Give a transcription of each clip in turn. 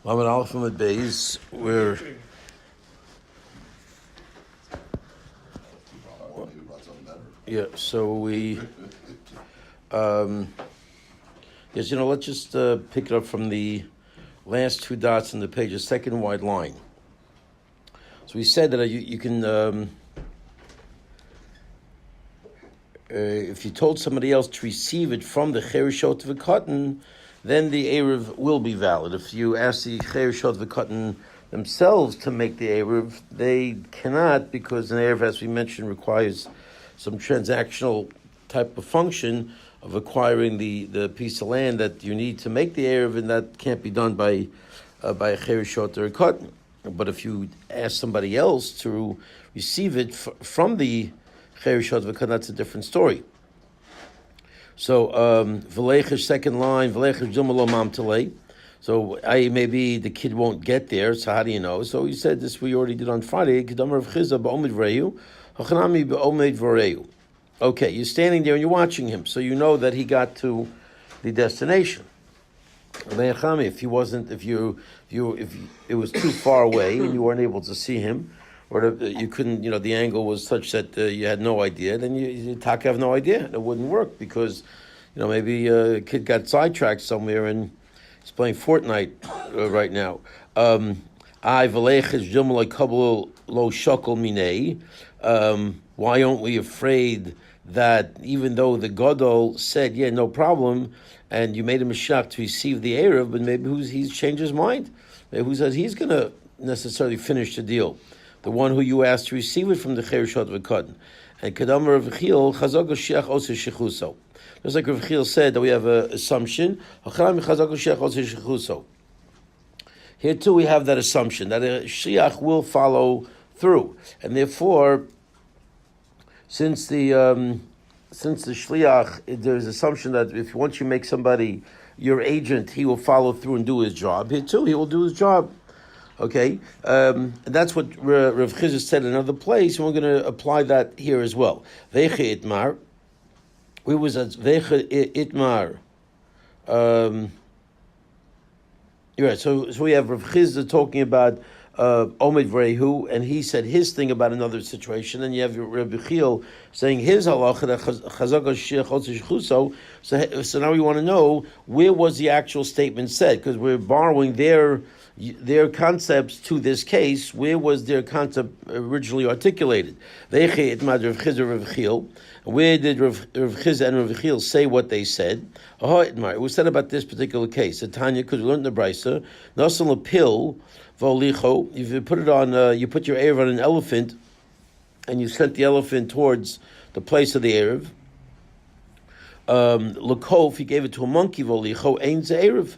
Lamed Aleph Lamed Beis, we're so we yes, let's just pick it up from the last two dots on the page, a second wide line. So we said that you can if you told somebody else to receive it from the Cherishot V'Katan, then the Eruv will be valid. If you ask the Cherishot V'Katan themselves to make the Eruv, they cannot, because an Eruv, as we mentioned, requires some transactional type of function of acquiring the piece of land that you need to make the Eruv, and that can't be done by a Cherishot or a Katan. But if you ask somebody else to receive it from the Cherishot V'Katan, that's a different story. So, V'lechesh, second line, V'lechesh Dumalo Mamtele. So, maybe the kid won't get there, so how do you know? So, he said this we already did on Friday. Okay, you're standing there and you're watching him, so you know that he got to the destination. If it was too far away and you weren't able to see him, or you couldn't, the angle was such that you had no idea, then you have no idea. It wouldn't work because, maybe a kid got sidetracked somewhere and he's playing Fortnite right now. Why aren't we afraid that even though the Gadol said, yeah, no problem, and you made him a shak to receive the Eruv, but maybe he's changed his mind? Maybe who says he's going to necessarily finish the deal? The one who you asked to receive it from the Cherishot V'Katan. And Kadam Rav Chil, Chazak Shiach Ose Shechuso. Just like Rav Chil said that we have an assumption. Here too we have that assumption that a Shiach will follow through. And therefore, since the Shliach, there's assumption that if once you make somebody your agent, he will follow through and do his job. Here too, he will do his job. Okay, that's what Rav Chizah said in another place, and we're going to apply that here as well. Veiche Itmar, where was that? Veiche Itmar. Right, so we have Rav Chizah talking about Omed Vrehu, and he said his thing about another situation, and you have Rabbi Chil saying his halacha that Chazak Shechuso. So now we want to know where was the actual statement said, because we're borrowing their concepts to this case. Where was their concept originally articulated? Where did Rav Chizah and Rav Chil say what they said? It was said about this particular case. Tanya, because we learned in the Brisa, Nasan Lapil Volicho. If you put it on, you put your Eruv on an elephant, and you sent the elephant towards the place of the Eruv. Lakov, he gave it to a monkey. Volicho ain't Eruv.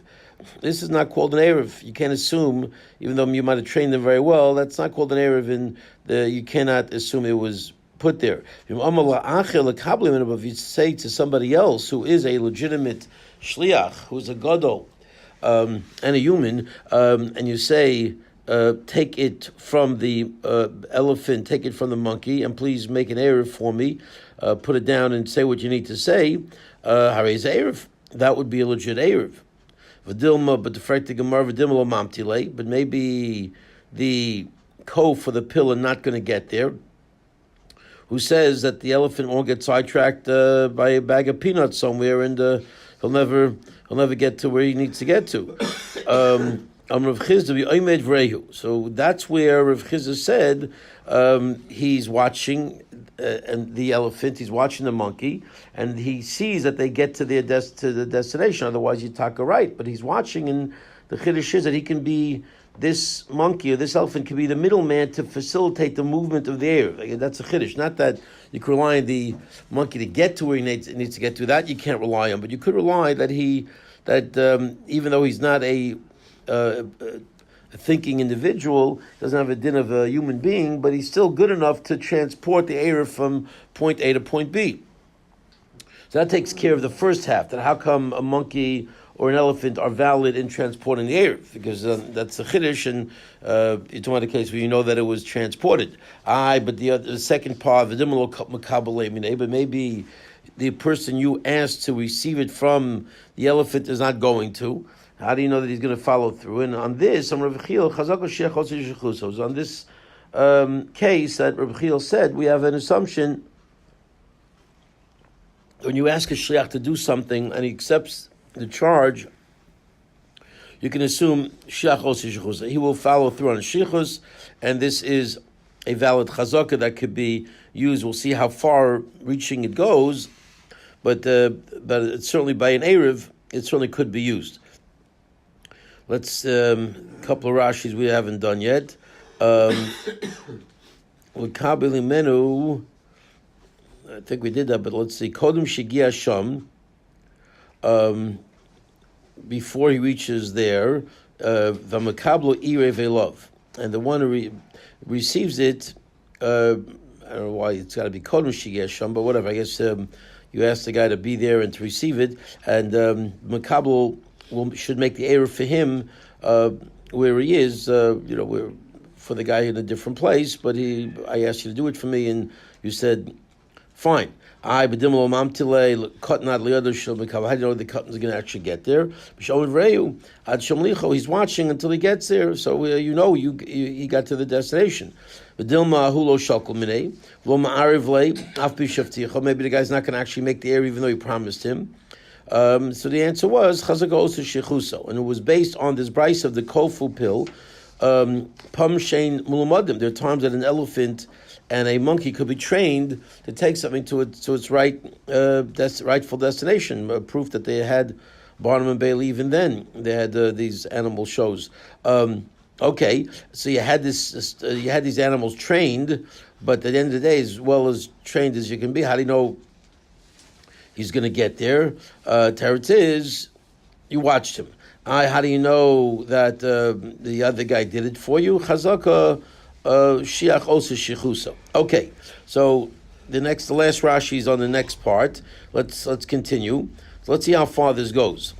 This is not called an Eruv. You can't assume, even though you might have trained them very well, that's not called an Eruv, and you cannot assume it was put there. If you say to somebody else who is a legitimate shliach, who's a gadol, and a human, and you say, take it from the elephant, take it from the monkey, and please make an Eruv for me, put it down and say what you need to say, Harez Eruv. That would be a legit Eruv. V'dilma, but the fact Gemara v'dilma mamtile, but maybe the ko for the pill are not going to get there. Who says that the elephant won't get sidetracked by a bag of peanuts somewhere, and he'll never get to where he needs to get to. So that's where Rav Chizah said he's watching and the elephant, he's watching the monkey, and he sees that they get to the destination. Otherwise, you talk right. But he's watching, and the chiddush is that he can be, this monkey or this elephant can be the middleman to facilitate the movement of the air. That's a chiddush. Not that you can rely on the monkey to get to where he needs to get to. That you can't rely on, but you could rely that even though he's not a thinking individual, doesn't have a din of a human being, but he's still good enough to transport the air from point A to point B. So that takes care of the first half. That how come a monkey or an elephant are valid in transporting the air? Because that's the chiddush, and it's one of the cases where you know that it was transported. But the second part, but maybe the person you asked to receive it from the elephant is not going to. How do you know that he's going to follow through? And on this, on Rav Chiel, Chazaka Sheikh Osir Shechuso. So on this case that Rav Chiel said, we have an assumption. When you ask a shliach to do something and he accepts the charge, you can assume shliach Osir Shechuso. He will follow through on shichus, and this is a valid chazaka that could be used. We'll see how far reaching it goes, but it's certainly by an Eruv, it certainly could be used. Let's a couple of Rashis we haven't done yet. Menu, I think we did that, but let's see. Kodem Shigia Sham. Before he reaches there, Vamakablo Ire Velov, and the one who receives it. I don't know why it's got to be Kodem Shigia Sham, but whatever. I guess you ask the guy to be there and to receive it, and Makablo should make the error for him where he is. We're for the guy in a different place, but I asked you to do it for me, and you said, fine. How do you know the cotton's going to actually get there? He's watching until he gets there, so he got to the destination. Maybe the guy's not going to actually make the error even though he promised him. So the answer was Chazagos Shechuso, and it was based on this brice of the kofu pill. Pam Shein Mulamadim. There are times that an elephant and a monkey could be trained to take something to its rightful destination. Proof that they had Barnum and Bailey even then. They had these animal shows. Okay, so you had these animals trained, but at the end of the day, as well as trained as you can be, how do you know he's going to get there? Teretz is, you watched him. How do you know that the other guy did it for you? Chazaka shiach osa shichusa. Okay, so the last Rashi is on the next part. Let's continue. So let's see how far this goes.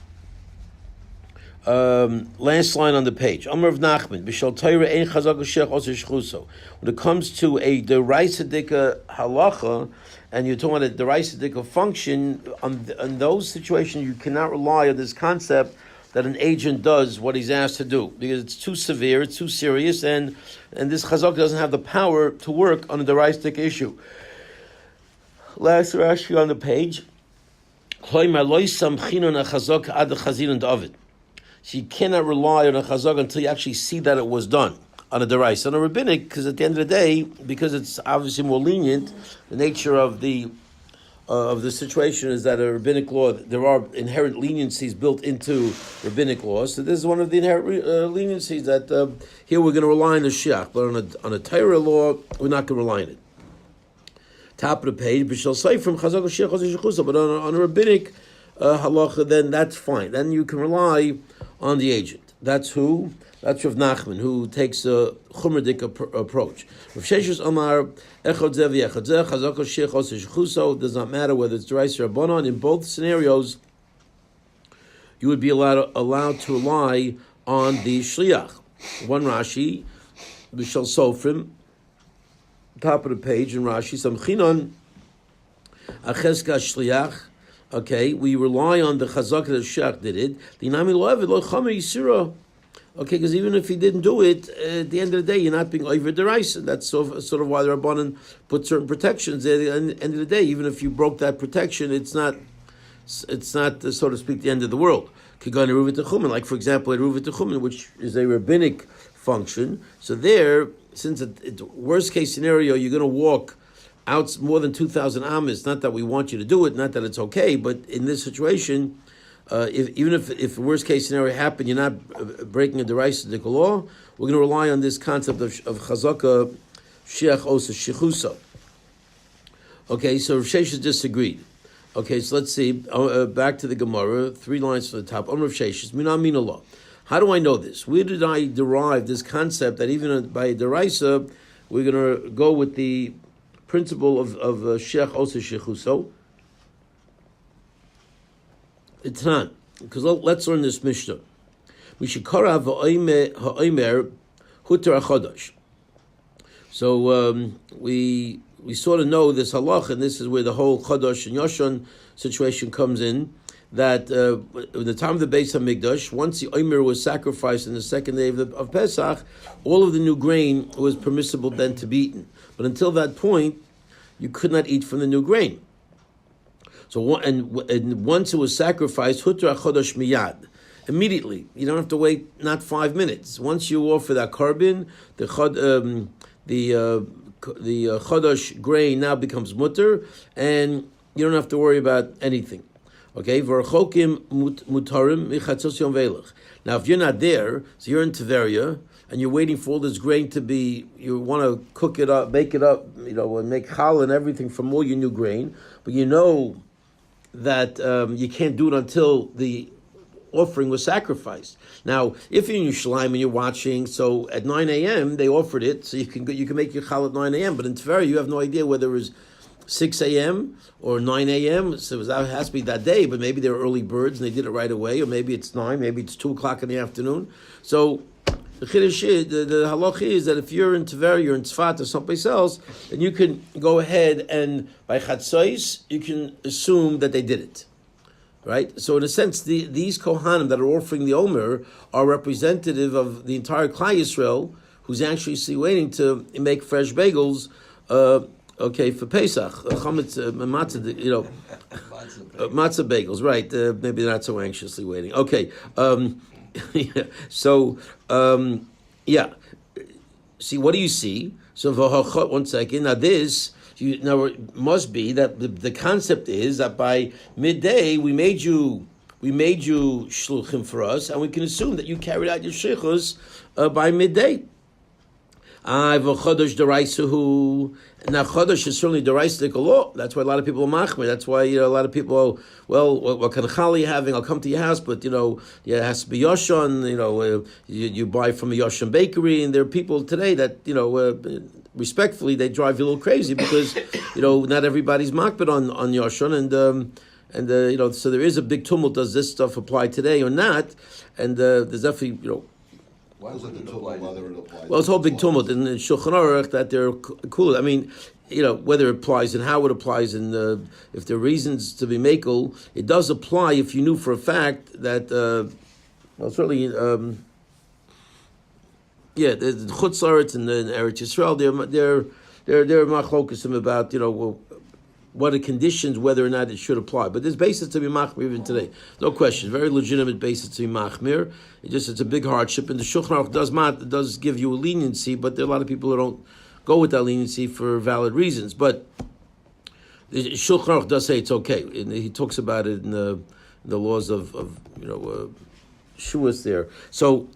Last line on the page. Amar of Nachman b'shal Torah ein chazaka shiach osa shichusa. When it comes to a deraisa dika halacha, and you're talking about a deraisa dika function, on those situations you cannot rely on this concept that an agent does what he's asked to do, because it's too severe, it's too serious, and this chazak doesn't have the power to work on a deraistic issue. Last Rashi on the page. So you cannot rely on a chazak until you actually see that it was done on a derais. On a rabbinic, because at the end of the day, because it's obviously more lenient, the nature of the situation is that a rabbinic law, there are inherent leniencies built into rabbinic laws. So this is one of the inherent leniencies that here we're going to rely on the shiach, but on a Torah law, we're not going to rely on it. Top of the page, but on a rabbinic halacha, then that's fine. Then you can rely on the agent. That's who? That's Rav Nachman, who takes a chumradik approach. Rav Sheshes Amar, echad zeh v'echad zeh, chazaka sheich osa shechuso. Does not matter whether it's derais or rabbanon. In both scenarios, you would be allowed to rely on the shliach. One Rashi, B'shal Sofrim, top of the page in Rashi, Samchinon, acheska shliach. Okay, we rely on the chazaka that the shliach did it. L'inami lo eved lo chamer yisura. Okay, because even if he didn't do it, at the end of the day, you're not being over deraisa. That's sort of why the Rabbanan put certain protections there. At the end of the day, even if you broke that protection, it's not, so to speak, the end of the world. Like, for example, Eruvin Techumen, which is a rabbinic function. So there, since it's worst case scenario, you're going to walk out more than 2,000 amas. Not that we want you to do it, not that it's okay, but in this situation, even if the worst case scenario happened, you're not breaking a deraisa law. We're going to rely on this concept of chazaka shiach osa shichusa. Okay, so Rav Sheshes disagreed. Okay, so let's see. Back to the Gemara, 3 lines from the top. Rav Sheshes, mina law. How do I know this? Where did I derive this concept that even by a deraisa, we're going to go with the principle of shiach osa shichusa? It's not, because let's learn this Mishnah. We should kara ha'omer hutar achodosh. So we sort of know this halach, and this is where the whole chodosh and yoshan situation comes in. that in the time of the Beis Hamikdash, once the Omer was sacrificed on the second day of Pesach, all of the new grain was permissible then to be eaten. But until that point, you could not eat from the new grain. So, and once it was sacrificed, Hutra Chodosh Miyad, immediately. You don't have to wait not 5 minutes. Once you offer that carbon, the Chodosh grain now becomes mutter, and you don't have to worry about anything. Okay, v'archokim mutarim michatzos yom velach. Now, if you're not there, so you're in Tveria, and you're waiting for all this grain to be, you want to cook it up, bake it up, and make challah and everything from all your new grain, but you know that you can't do it until the offering was sacrificed. Now, if you're in Yerushalayim and you're watching, so at 9 a.m. they offered it, so you can make your challah at 9 a.m. But in Tveria, you have no idea whether it was 6 a.m. or 9 a.m. So it has to be that day, but maybe they're early birds and they did it right away, or maybe it's 9, maybe it's 2 o'clock in the afternoon. So the chiddush is, the halach is that if you're in Tveria, you're in Tzfat or someplace else, then you can go ahead and by chatzos, you can assume that they did it. Right? So in a sense, these Kohanim that are offering the Omer are representative of the entire Klal Yisrael, who's actually waiting to make fresh bagels, for Pesach, chametz, matzah, matzah bagels, right? Maybe they're not so anxiously waiting. Okay, So, see, what do you see? So, 1 second. Now, it must be that the concept is that by midday we made you shluchim for us, and we can assume that you carried out your shlichus by midday. Now chodesh is certainly deraisa law. That's why a lot of people are machmir. That's why a lot of people, what kind of challah are you having? I'll come to your house, but it has to be yoshan. You buy from a yoshan bakery, and there are people today that respectfully they drive you a little crazy because not everybody's makbid on yoshan, and so there is a big tumult. Does this stuff apply today or not? And there's definitely Why is it the tumult whether it applies? Well, it's all big tumult in Shulchan Aruch that they're cool. I mean, whether it applies and how it applies, and if there are reasons to be makel, it does apply if you knew for a fact that. Certainly, the Chutz La'aretz and the Eretz Yisrael, they're machlokesim about what are conditions, whether or not it should apply. But there's basis to be machmir even today. No question. Very legitimate basis to be machmir. It's a big hardship. And the Shulchan Aruch does give you a leniency, but there are a lot of people who don't go with that leniency for valid reasons. But the Shulchan Aruch does say it's okay. And he talks about it in the laws of shuas there. So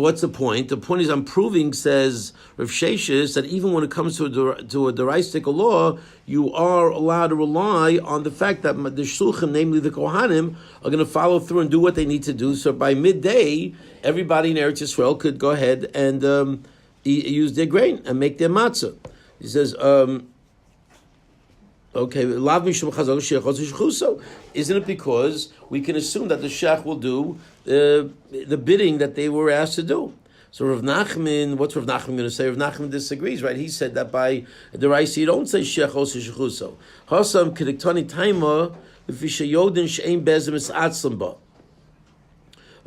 what's the point? The point is I'm proving, says Rav Sheshes, that even when it comes to a deraistic law, you are allowed to rely on the fact that the shluchim, namely the Kohanim, are going to follow through and do what they need to do. So by midday, everybody in Eretz Yisrael could go ahead and use their grain and make their matzah. He says, isn't it because we can assume that the shach will do the bidding that they were asked to do? So Rav Nachman, what's Rav Nachman going to say? Rav Nachman disagrees, right? He said that by the Raisi, you don't say shech osu shechuso. Hasam kediktani taima v'fishayodin she'ein bezim es atzlam ba.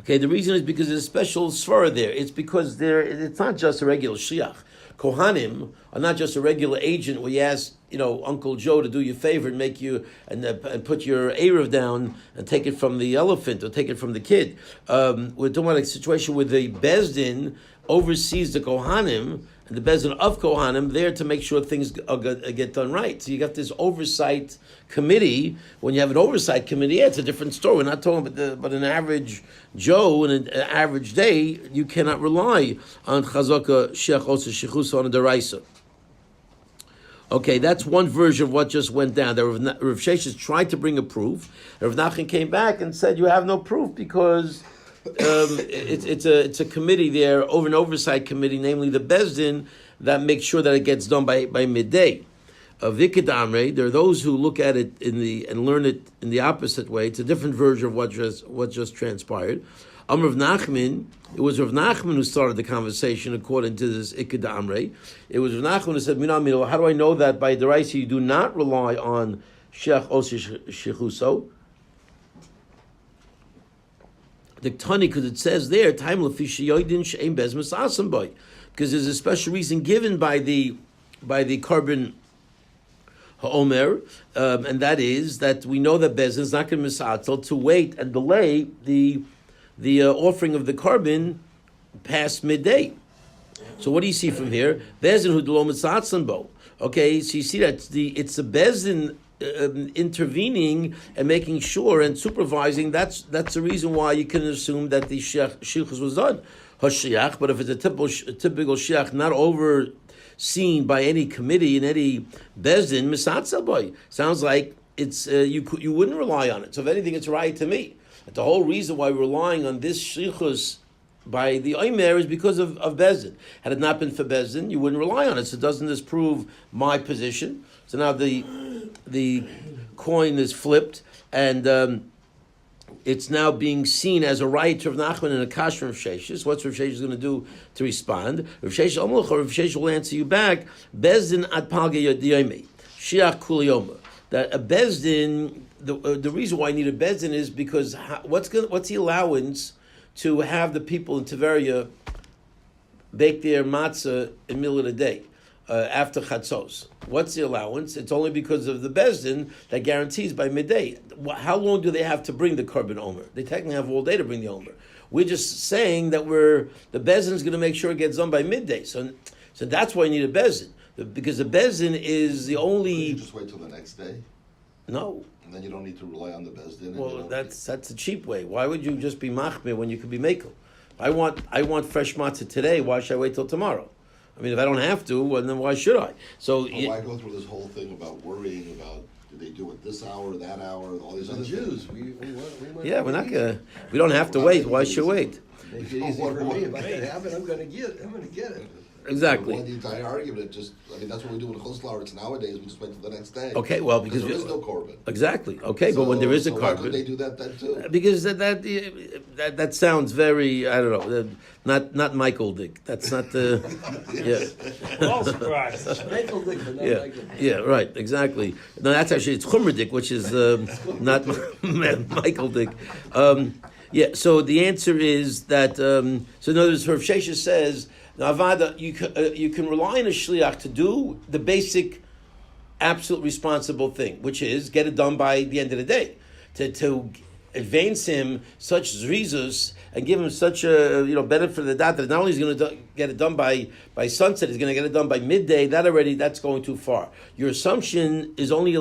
Okay, the reason is because there's a special svara there. It's because it's not just a regular shiach. Kohanim are not just a regular agent where you ask, Uncle Joe to do you a favor and make you and put your Eruv down and take it from the elephant or take it from the kid. We're talking about a situation where the Bezdin oversees the Kohanim and the Bezdin of Kohanim there to make sure things get done right. So you got this oversight committee. When you have an oversight committee, it's a different story. We're not talking about an average Joe and an average day. You cannot rely on Chazaka Shech Osa Shechusa on a Deraisa. Okay, that's one version of what just went down. Rav Sheshes tried to bring a proof. Rav Nachman came back and said, you have no proof because it's a committee there, an oversight committee, namely the Bezdin, that makes sure that it gets done by midday. Vikid Amrei, there are those who look at it and learn it in the opposite way. It's a different version of what just transpired. Rav Nachman, it was Rav Nachman who started the conversation according to this Ikad Amrei. It was Rav Nachman who said, how do I know that by Deraisa you do not rely on Shech Osi Shechuso? the Tani, because it says there, time lefishiyoidin she'em bez masasam boy, because there's a special reason given by the carbon ha'omer, and that is that we know that Bezin is not going to misatel to wait and delay the offering of the carbon past midday. So what do you see from here? Bezin hu delo misatzlan bo. Okay, so you see that it's the Bezin intervening and making sure and supervising. That's the reason why you can assume that the shilchus was done. Hashiach, but if it's a typical shiach, not overseen by any committee in any bezdin, misatzel boy, sounds like it's you wouldn't rely on it. So if anything, it's right to me. But the whole reason why we're relying on this shilchus by the Omer is because of Bezdin. Had it not been for Bezdin, you wouldn't rely on it. So doesn't this prove my position? So now the coin is flipped, and it's now being seen as a right of Nachman and a kash from Rav Sheshes. What's Rav Sheshes going to do to respond? Rav Sheshes will answer you back, Bezdin ad palge yodiyome, shiach kuliyoma. That a Bezdin, the reason why I need a Bezdin is because what's the allowance to have the people in Tiveria bake their matzah in the middle of the day after chatzos? What's the allowance? It's only because of the bezdin that guarantees by midday. How long do they have to bring the carbon omer? They technically have all day to bring the omer. We're just saying that the bezdin is going to make sure it gets done by midday. So that's why you need a bezdin, because the bezdin is the only. You just wait till the next day. No. And then you don't need to rely on the bezdin. Well, that's a cheap way. Why would you just be machmir when you could be mekel? I want fresh matzah today. Why should I wait till tomorrow? I mean, if I don't have to, well, then why should I? So why go through this whole thing about worrying about do they do it this hour, that hour, all these other Jews? We're not gonna. We don't have to wait. Why should wait? Make it easy for me. If I can have it, I'm gonna get it. Exactly. The entire argument, that's what we do with Chutzlar. Nowadays, we just wait till the next day. Okay, well, because there is no korban. Exactly. Okay, but when there is a why korban, could they do that then too? Because that sounds very, I don't know, not Michael Dick. That's not the All surprised. Michael Dick, but not Michael Dick. Yeah, right, exactly. No, that's actually it's Chumra Dick, which is not Michael Dick. So the answer is that. So in other words, Rav Sheshes says. Now, Avada, you can rely on a shliach to do the basic, absolute responsible thing, which is get it done by the end of the day. To advance him such zrizus and give him such a benefit for the dat that not only is he going to get it done by sunset, he's going to get it done by midday. That's going too far. Your assumption is only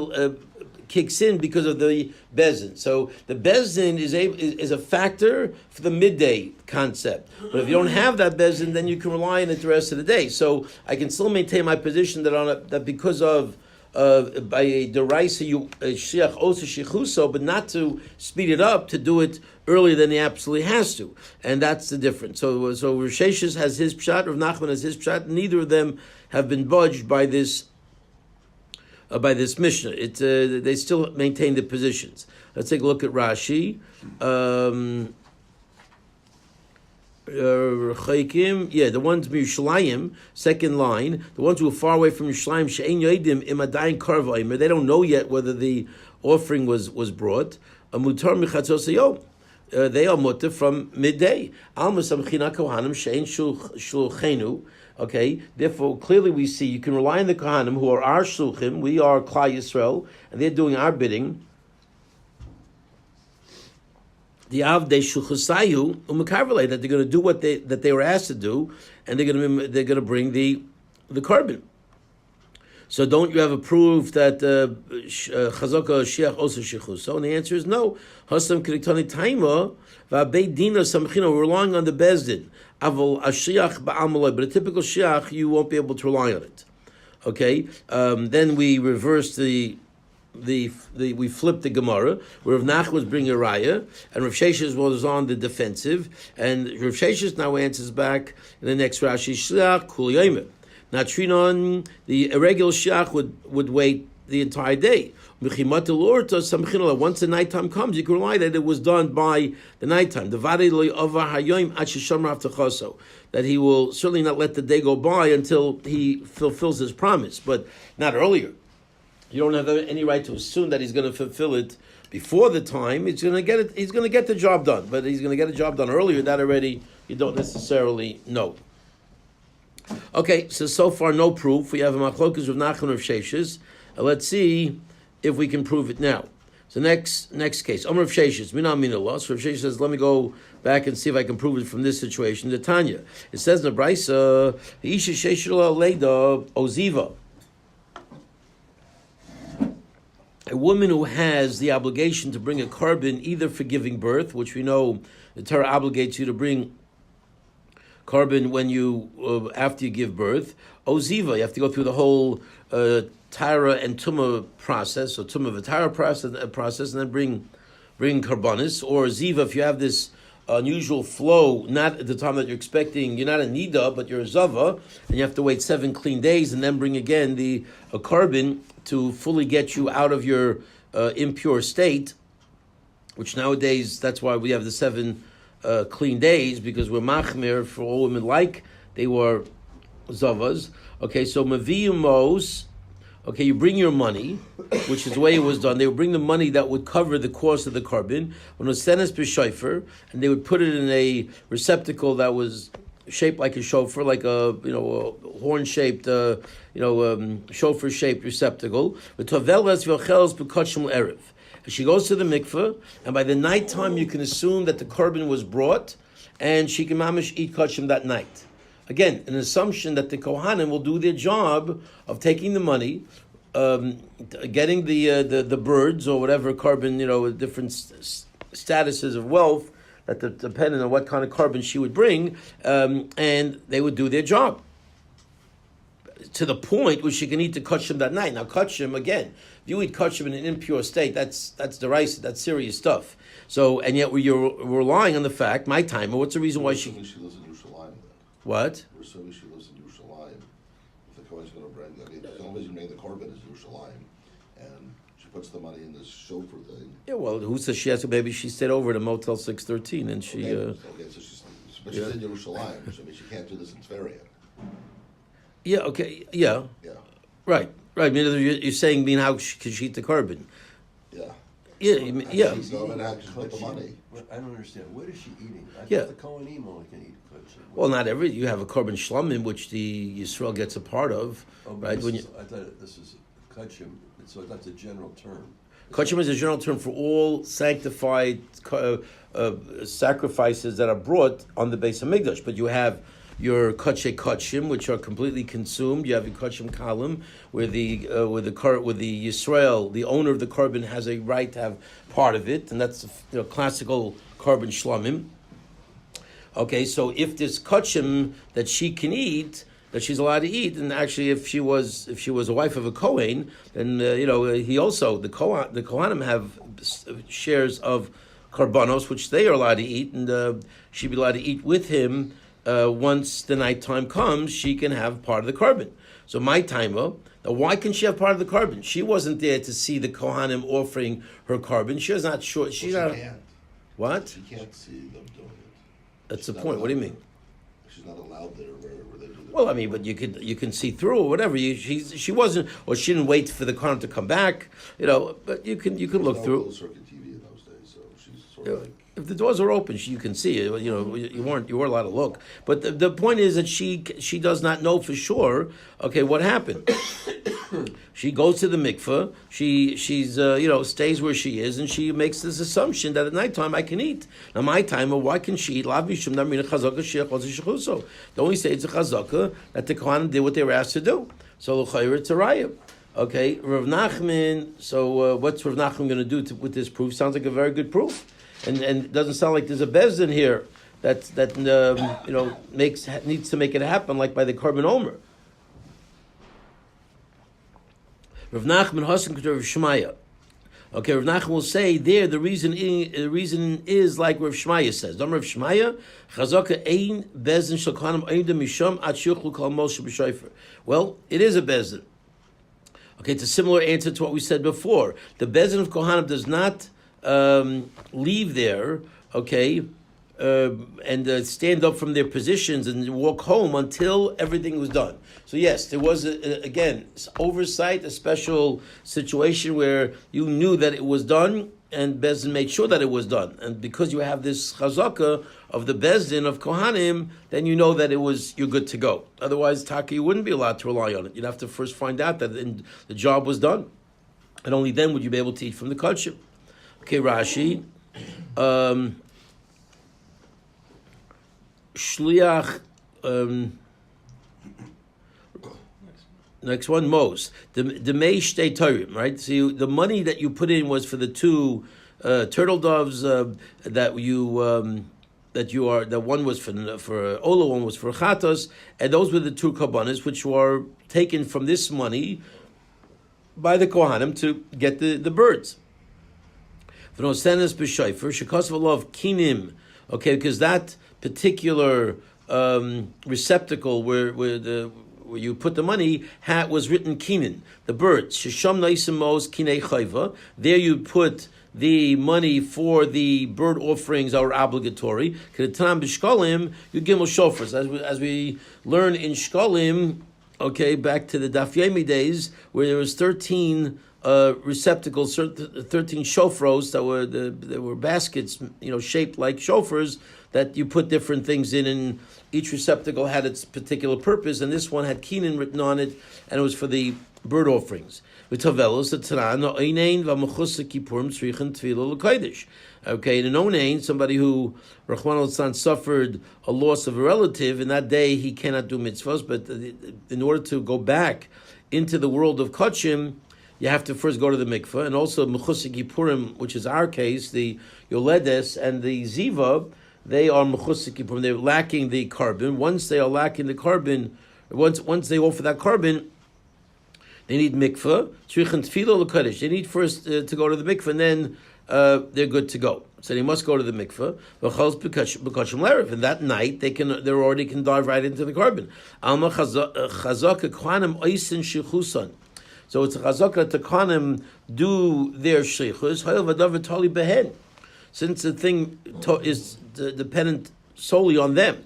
kicks in because of the bezin. So the bezin is a factor for the midday concept. But if you don't have that bezin, then you can rely on it the rest of the day. So I can still maintain my position that because of by a deraisa shiach osa shichuso, but not to speed it up, to do it earlier than he absolutely has to, and that's the difference. So Rav Sheshes has his pshat, Rav Nachman has his pshat. Neither of them have been budged by this Mishnah. They still maintain the positions. Let's take a look at Rashi. The ones Yerushalayim, second line, the ones who are far away from Yerushalayim, she'ein yodim im adayin karva omer, they don't know yet whether the offering was brought. Mutar michatzos hayom, they are mutter from midday. Alma samchina kohanim she'ein shulchenu. Okay, therefore, clearly we see you can rely on the Kohanim who are our shluchim, we are Klal Yisrael, and they're doing our bidding. The Avdei Shuchasayu u'Mekarvelei, that they're going to do what they were asked to do, and they're going to bring the carbon. So don't you have a proof that Chazaka Shiach also Shichuso? And the answer is no. Hasam Kriktani Taima va'Beit Dina Samchina. We're relying on the Bezdin. Aval Ashiach Ba'amaloi, but a typical Shiach you won't be able to rely on it. Okay. Then we reverse we flipped the Gemara, where Rav Nach was bringing a raya, and Rav Sheshes was on the defensive, and Rav Sheshes now answers back in the next Rashi, Shliach Kul Yomer. Now Trinon, the irregular Shiach would wait the entire day. Once the nighttime comes, you can rely that it was done by the nighttime. That he will certainly not let the day go by until he fulfills his promise, but not earlier. You don't have any right to assume that he's going to fulfill it before the time, he's going to get it. He's going to get the job done, but he's going to get a job done earlier. That already you don't necessarily know. Okay, so far no proof. We have a machlokas of Nachman of Sheshes. Let's see if we can prove it now. So next case, Omer of Sheshes, Mina Minallah. So Rav Sheshes says, let me go back and see if I can prove it from this situation. The Tanya, it says in the Brisa, Isha Sheshela Leida Oziva. A woman who has the obligation to bring a carbon either for giving birth, which we know the Torah obligates you to bring carbon when you after you give birth. Oziva, you have to go through the whole Tyra and Tumah process, or Tumah V'Tyra process, and then bring carbonis. Or Ziva, if you have this unusual flow, not at the time that you're expecting, you're not a Nida, but you're a Zava, and you have to wait 7 clean days, and then bring again the carbon to fully get you out of your impure state, which nowadays, that's why we have the 7 clean days, because we're machmir for all women like they were Zavas. Okay, so Maviyumos, okay, you bring your money, which is the way it was done. They would bring the money that would cover the cost of the carbon, when it was senes b'shofar, and they would put it in a receptacle that was shaped like a shofar, like a horn-shaped, shofar-shaped receptacle. She goes to the mikveh, and by the night time you can assume that the carbon was brought, and she can mamish eat kachim that night. Again, an assumption that the Kohanim will do their job of taking the money, getting the birds or whatever carbon, different statuses of wealth that depending on what kind of carbon she would bring, and they would do their job to the point where she can eat the kachim that night. Now, kachim, again, if you eat kachim in an impure state, that's derisive, that's serious stuff. So, and yet you're relying on the fact, my timer, what's the reason why she lives in Yerushalayim then. What? We're assuming she lives in Yerushalayim. If the Kohen's going to bring, the only reason you make the carbon is Yerushalayim. And she puts the money in this chauffeur thing. Yeah, well, who says she has to, maybe she stayed over at a Motel 613 and she... Okay, so she's in Yerushalayim, so she can't do this in Tveria. Yeah, okay, yeah. Yeah. Right. I mean, you're saying, how can she eat the carbon? Yeah. Yeah, yeah. She's going to have to put the money. I don't understand. What is she eating? I Yeah. thought the Kohanim only can eat kosher. Well, not every. You have a carbon shlomim, which the Yisrael gets a part of, Oh, but right? I thought this is kachim, so that's a general term. Kachim is a general term for all sanctified sacrifices that are brought on the base of Mikdash. But you have your kachim, which are completely consumed. You have your kachim column, where the Yisrael, the owner of the carbon, has a right to have part of it, and that's classical carbon shlomim. Okay, so if there's kachim that she can eat, that she's allowed to eat, and actually, if she was a wife of a Kohen, then he also the Kohanim have shares of karbanos which they are allowed to eat, and she'd be allowed to eat with him. Once the nighttime comes, she can have part of the carbon. So my timer, now why can she have part of the carbon? She wasn't there to see the Kohanim offering her carbon. She was not sure. She can't. What? She can't see them doing it. That's the point. What do you mean? She's not allowed there where they do the Well, I mean, but you can see through or whatever. She wasn't, or she didn't wait for the Kohanim to come back. But you can look no through. closed circuit TV in those days, so she's sort of like. If the doors are open, you can see it. You were allowed to look. But the point is that she does not know for sure. Okay, what happened? She goes to the mikveh. She's stays where she is, and she makes this assumption that at nighttime I can eat. Now my timer, why can she eat? The only say it's a chazaka that the Kohanim did what they were asked to do. So l'chayr it's a raya. Okay, Rav Nachman. So what's Rav Nachman going to do with this proof? Sounds like a very good proof. And it doesn't sound like there's a bezdin here that needs to make it happen, like by the Karban Omer. Rav Nachman Hasan Rav Shmaya. Okay, Rav Nachman will say there the reason is like Rav Shmaya says. Dom Rav Shmaya Chazaka ein bezdin shel kohanim oimdim misham at shuchlu kol moshe b'shofar. Well, it is a bezdin. Okay, it's a similar answer to what we said before. The bezdin of kohanim does not leave there, okay, and stand up from their positions and walk home until everything was done. So yes, there was, again, oversight, a special situation where you knew that it was done, and Bezdin made sure that it was done. And because you have this chazaka of the Bezdin of Kohanim, then you know that you're good to go. Otherwise, Taka, you wouldn't be allowed to rely on it. You'd have to first find out that the job was done. And only then would you be able to eat from the kachim. Okay, Rashi. Shliach... next one, Mos. The Mei Shtei Torim, right? So the money that you put in was for the two turtle doves that one was for Ola, one was for Chatos, and those were the two korbanos which were taken from this money by the Kohanim to get the birds. V'nosenes b'shayfer shekos v'lov kinim. Okay, because that particular receptacle where you put the money was written kinin, the birds. Shesham naisim mos kinei chayva. There you put the money for the bird offerings are obligatory. Kedetam b'shkolim you gimel shofars, as we learn in shkolim. Okay, back to the Daf Yomi days where there was 13 receptacles, 13 shofros that were baskets, shaped like shofars that you put different things in, and each receptacle had its particular purpose, and this one had kinin written on it, and it was for the bird offerings. Okay, in an onain, somebody who Rachman al suffered a loss of a relative, in that day he cannot do mitzvahs, but in order to go back into the world of kachim, you have to first go to the mikveh, and also mechusik Yippurim, which is our case, the Yoledes and the Ziva, they are mechusik Yippurim. They're lacking the carbon. Once they are lacking the carbon, once they offer that carbon, they need mikveh. They need first to go to the mikveh, and then they're good to go. So they must go to the mikveh. And that night they already can dive right into the carbon. Alma chazaka kohanim oisin shichusan. So it's a chazaka that the kohanim do their sheichus. Since the thing is dependent solely on them.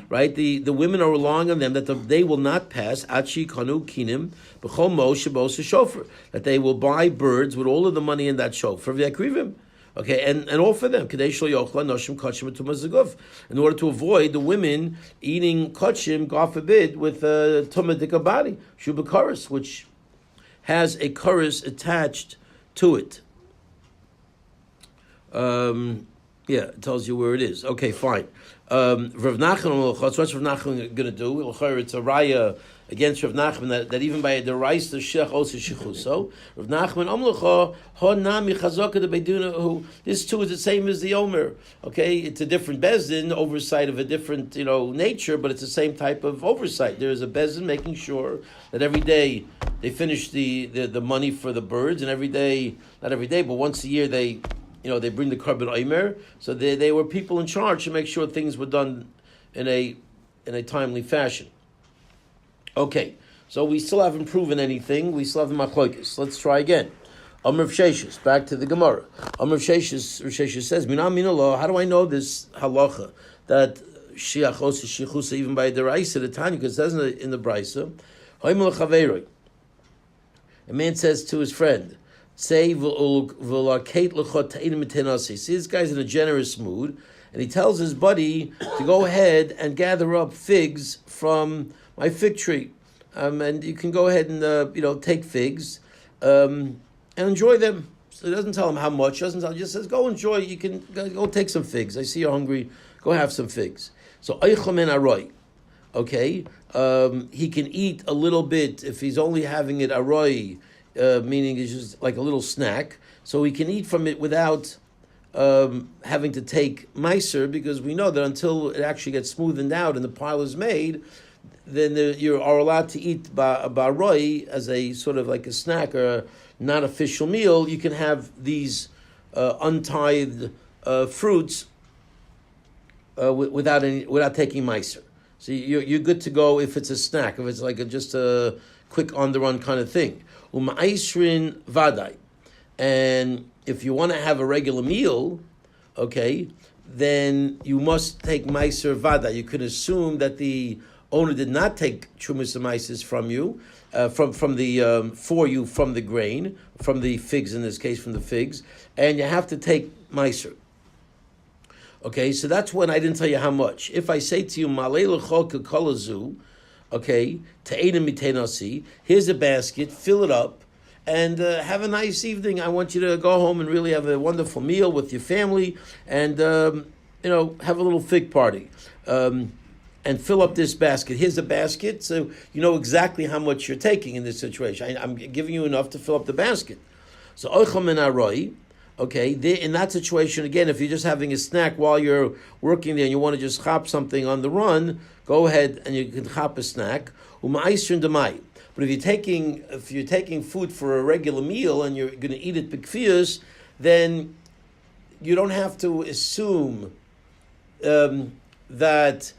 Right? The women are relying on them that they will not pass that they will buy birds with all of the money in that shofar. Okay, and offer them in order to avoid the women eating kachim, God forbid, with a tumadika body, shubakaris, which has a karis attached to it. Yeah, it tells you where it is. Okay, fine. Rav Nachman, what's Rav Nachman going to do? It's a raya against Rav Nachman that even by the rice the shech also shichuso. Rav Nachman amlucha honami chazaka the beiduna who this too is the same as the omer. Okay, it's a different bezdin, oversight of a different nature, but it's the same type of oversight. There is a bezdin making sure that every day they finish the money for the birds, and every day, not every day, but once a year they bring the carbon omer, so they were people in charge to make sure things were done in a timely fashion. Okay, so we still haven't proven anything. We still have the machlokes. Let's try again. Amr Sheshis, back to the Gemara. Amr Sheshis says, Minam minallah, how do I know this halacha that shiachos shichusa even by the Raisa, the Tanya, because it says in the Brisa, a man says to his friend, see, this guy's in a generous mood, and he tells his buddy to go ahead and gather up figs from my fig tree, and you can go ahead and take figs and enjoy them. So he doesn't tell him how much. He just says, go enjoy. You can go take some figs. I see you're hungry. Go have some figs. So eichomen aroy. Okay, he can eat a little bit if he's only having it aroy. Meaning it's just like a little snack, so he can eat from it without having to take meiser, because we know that until it actually gets smoothened out and the pile is made, then you are allowed to eat baroi as a sort of like a snack or a non-official meal. You can have these untithed fruits without taking meiser. So you're good to go if it's a snack, if it's like just a quick on-the-run kind of thing. U'ma'isrin vadai. And if you want to have a regular meal, okay, then you must take meiser vadai. You can assume that the owner did not take Trumas Amaisis from you, from the for you from the grain, from the figs in this case, from the figs, and you have to take Meiser. Okay, so that's when I didn't tell you how much. If I say to you, Malei l'chol kekolazu, okay, te'ena mitenasi, here's a basket, fill it up, and have a nice evening. I want you to go home and really have a wonderful meal with your family, and have a little fig party, and fill up this basket. Here's a basket, so you know exactly how much you're taking in this situation. I'm giving you enough to fill up the basket. So oichel min aroi. Okay, in that situation, again, if you're just having a snack while you're working there and you want to just chop something on the run, go ahead and you can chop a snack. But if you're taking food for a regular meal and you're going to eat it b'kfiyus, then you don't have to assume that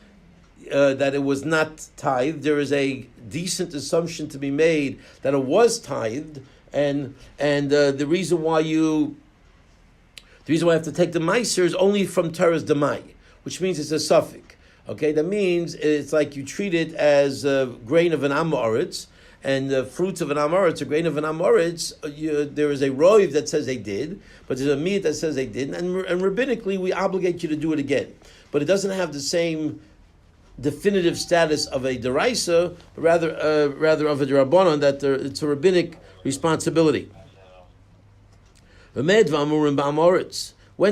it was not tithed. There is a decent assumption to be made that it was tithed, and the reason why I have to take the meiser is only from Teres Demai, which means it's a suffix. Okay, that means it's like you treat it as a grain of an amoritz, and the fruits of an amoritz, a grain of an amoritz. There is a roiv that says they did, but there's a meat that says they didn't, and rabbinically we obligate you to do it again. But it doesn't have the same definitive status of a deraisa, but rather of a derabanan, that it's a rabbinic responsibility. When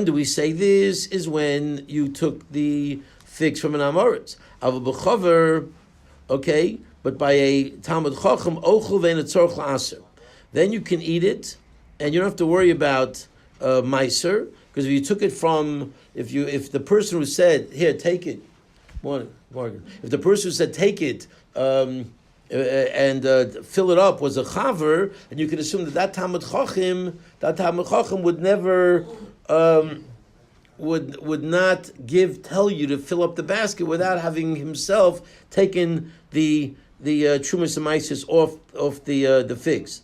do we say this? Is when you took the figs from an amoritz. Okay, but by a Talmud Chacham, then you can eat it, and you don't have to worry about meiser, because if you took it from, if the person who said, here, take it, Morgan, if the person who said, take it, and fill it up was a chaver, and you can assume that Talmud Chacham would never would not tell you to fill up the basket without having himself taken the Trumas Amaisis off the figs.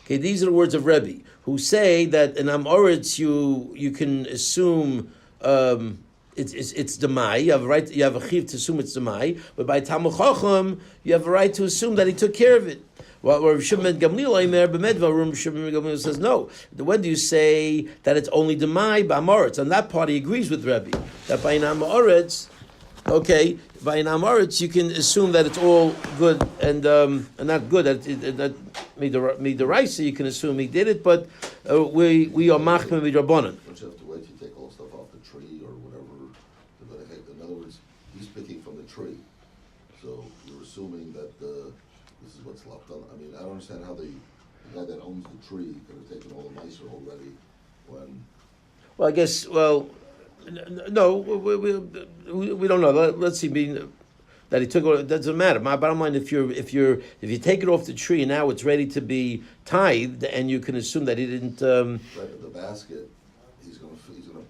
Okay, these are the words of Rebbe, who say that in Amoritz you can assume it's demai. You have a right. You have a chiv to assume it's demai. But by Talmud Chacham, you have a right to assume that he took care of it. Well, Rav Shimon Gamliel says no. When do you say that it's only demai ba'amoritz? On that part, he agrees with Rebbe that by an amoritz, okay, by an amoritz you can assume that it's all good and not good. That midaraisa you can assume he did it, but we are machmir midrabanan. Don't you have to wait to take all the stuff off the tree or whatever? In other words, he's picking from the tree, so you're assuming that this is what's left on. I mean, I don't understand how the guy that owns the tree could have taken all the mice already when. Well, I guess. Well, no, we don't know. Let's see. That he took it doesn't matter. My bottom line: if you take it off the tree and now it's ready to be tithed, and you can assume that he didn't. Right, the basket. He's gonna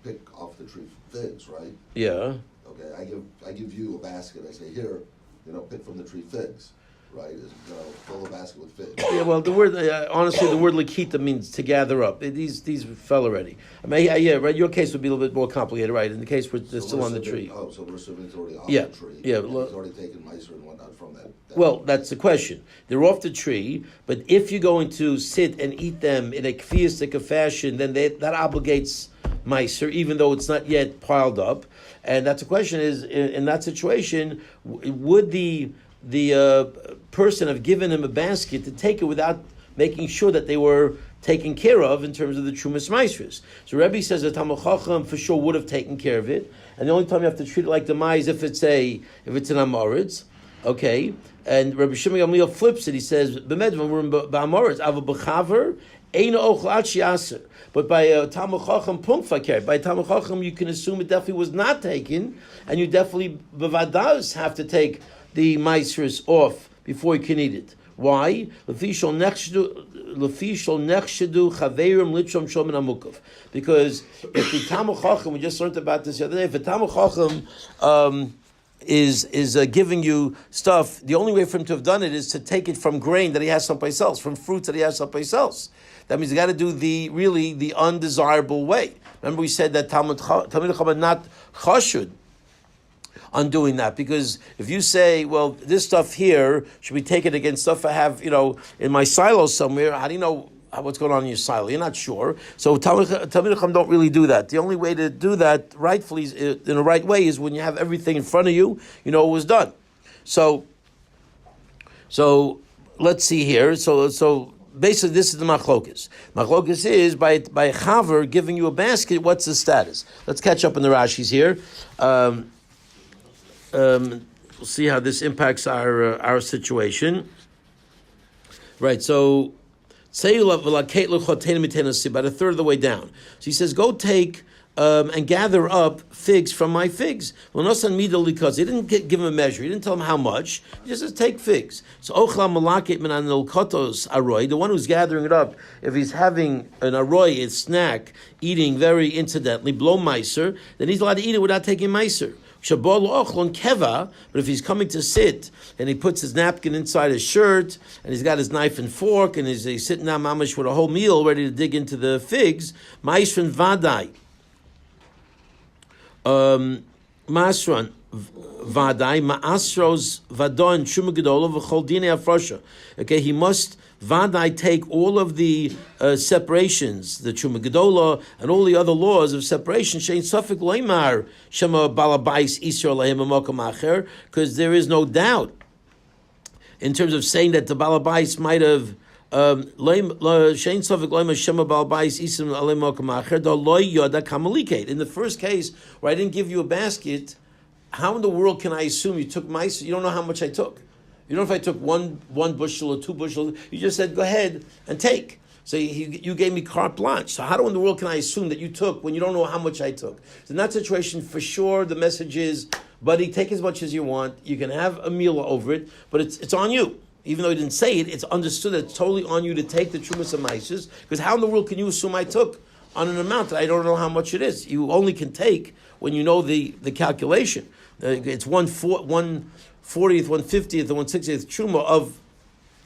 pick off the tree figs, right? Yeah. Okay, I give you a basket. I say here, pick from the tree figs. Right, fill the basket with figs. Yeah, well, the word honestly, the word lakita means to gather up. These fell already. I mean, yeah, right. Your case would be a little bit more complicated, right? In the case where they're still on the tree. Oh, so we're assuming it's already off the tree. Yeah, he's already taken mice and whatnot from that. Well, that's the question. They're off the tree, but if you're going to sit and eat them in a kfiyistic fashion, then that obligates meiser, even though it's not yet piled up. And that's the question: is in that situation, would the person have given him a basket to take it without making sure that they were taken care of in terms of the Trumas Maestras? So Rebbe says that Talmud Chacham for sure would have taken care of it, and the only time you have to treat it like the Mai is if it's an Amoritz, okay? And Rabbi Shimon Gamliel flips it. He says, "B'medvan we're in Ba'amoritz, ava b'chaver eina ochel ad shi'aser." But by Talmud Chacham punkfaker, by Talmud Chacham you can assume it definitely was not taken, and you definitely b'vadas have to take the maestras off before you can eat it. Why? Because if the Talmud Chacham, we just learned about this the other day, if the Talmud Chacham is giving you stuff, the only way for him to have done it is to take it from grain that he has someplace else, from fruits that he has someplace else. That means you got to do the undesirable way. Remember we said that Talmud Chacham not chashud. on doing that, because if you say, well, this stuff here should be taken against stuff I have, in my silo somewhere, how do you know what's going on in your silo? You're not sure. So Talmid Chacham don't really do that. The only way to do that rightfully, in the right way, is when you have everything in front of you, it was done. So let's see here. So basically, this is the machlokas. Machlokas is by chaver giving you a basket. What's the status? Let's catch up in the Rashis here. We'll see how this impacts our situation. Right. So say you love about a third of the way down. So he says, go take and gather up figs from my figs. Well, nosan midol, because he didn't give him a measure. He didn't tell him how much. He just says, take figs. So ochla malaket min anilkotos aroy, the one who's gathering it up, if he's having an aroy, a snack, eating very incidentally, blow meiser, then he's allowed to eat it without taking meiser. Keva, but if he's coming to sit and he puts his napkin inside his shirt and he's got his knife and fork and he's sitting down mamish with a whole meal ready to dig into the figs, Maisran Vadai. Masran Vadai, Maasros Vadon Shumagidolo v'chol Dine Afrosha. Okay, he must Vadai take all of the separations, the Truma Gedola, and all the other laws of separation, Shein Safik Leimar, Shema Balabais Isra Lahim Amakam Acher, because there is no doubt in terms of saying that the Balabais might have Shein Safik Leimar Shema Balabais Isra Lahim Amakam Acher, the Loy Yoda Kamaliket. In the first case, where I didn't give you a basket, how in the world can I assume you took mice? You don't know how much I took. You don't know if I took one bushel or 2 bushels. You just said, go ahead and take. So you gave me carte blanche. So how in the world can I assume that you took when you don't know how much I took? So in that situation, for sure, the message is, buddy, take as much as you want. You can have a meal over it, but it's on you. Even though he didn't say it, it's understood that it's totally on you to take the Trumas and Maises, because how in the world can you assume I took on an amount that I don't know how much it is? You only can take when you know the calculation. It's 1/40th, 1/50th, or 1/60th truma of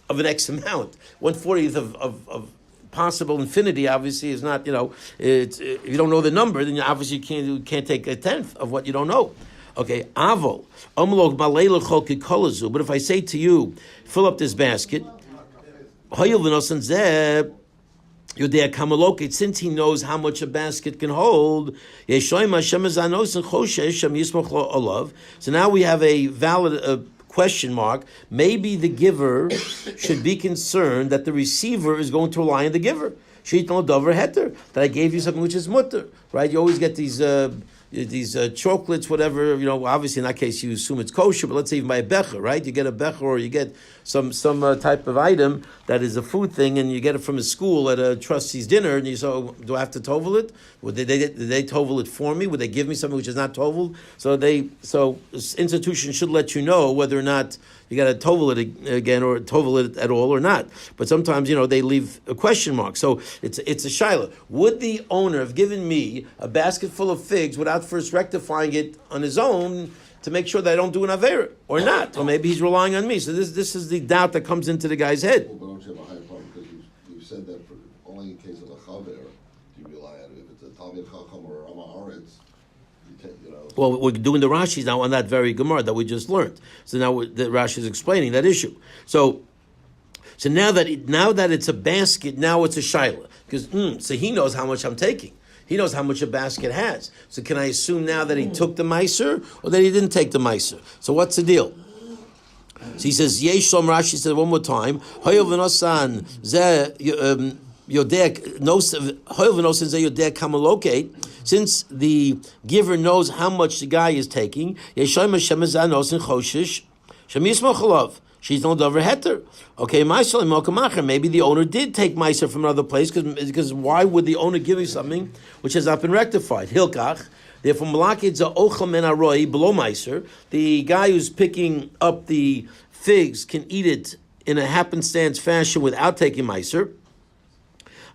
an X amount. 1/40th of possible infinity obviously is not. It's, if you don't know the number, then you obviously can't take a tenth of what you don't know. Okay, avol amlog balela cholki kolazu. But if I say to you, fill up this basket, since he knows how much a basket can hold, so now we have a valid question mark. Maybe the giver should be concerned that the receiver is going to rely on the giver. That I gave you something which is mutter, right? You always get these chocolates, whatever, obviously in that case you assume it's kosher, but let's say you buy a becher, right? You get a becher or you get some type of item that is a food thing and you get it from a school at a trustee's dinner and you say, oh, do I have to tovel it? Did they tovel it for me? Would they give me something which is not tovel? So this institution should let you know whether or not you got to tovel it again or tovel it at all or not. But sometimes, they leave a question mark. So it's a shaila. Would the owner have given me a basket full of figs without first rectifying it on his own to make sure that I don't do an avera or not? Or maybe he's relying on me. So this is the doubt that comes into the guy's head. Well, but don't you have a higher problem because you said that for only in case of a chaver do you rely on it. If it's a Talmid Chacham or a Rama Haaretz, Well, we're doing the Rashis now on that very Gemara that we just learned. So now the Rashi is explaining that issue. So now that it's a basket, now it's a shaila because so he knows how much I'm taking. He knows how much a basket has. So can I assume now that he took the meiser or that he didn't take the meiser? So what's the deal? So he says, Yesh Shom, Rashi said one more time, Hoyev v'nosan zeh yodeh kamalokate. Since the giver knows how much the guy is taking, maybe the owner did take meiser from another place because why would the owner give you something which has not been rectified? Hilkach. Therefore, below meiser, the guy who's picking up the figs can eat it in a happenstance fashion without taking meiser.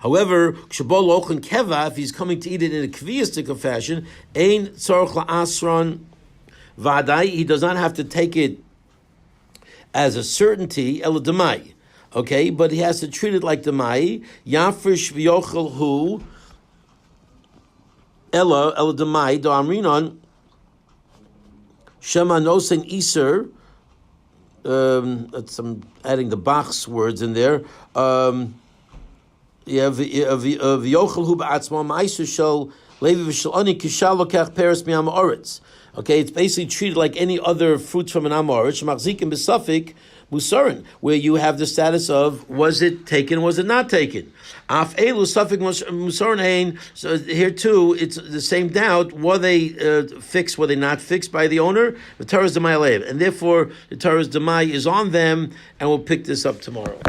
However, if he's coming to eat it in a kviistic fashion, ein tzorch la'asron vadai, he does not have to take it as a certainty, el demai. Okay, but he has to treat it like demai. Yafrish v'yochel hu ela el demai do amrinon Shema nosen iser. I'm adding the Bach's words in there. V'yochel hu ba'atzmo ma'aser shel levi v'shel ani kishal lokach peres mi'am haaretz. Okay, it's basically treated like any other fruits from an am haaretz. Shemachzikim b'safik musarin, where you have the status of was it taken, was it not taken? Af elu safik musarin hein. So here too, it's the same doubt: were they fixed? Were they not fixed by the owner? The Torah's demai aleim, and therefore the Torah's demai is on them, and we'll pick this up tomorrow.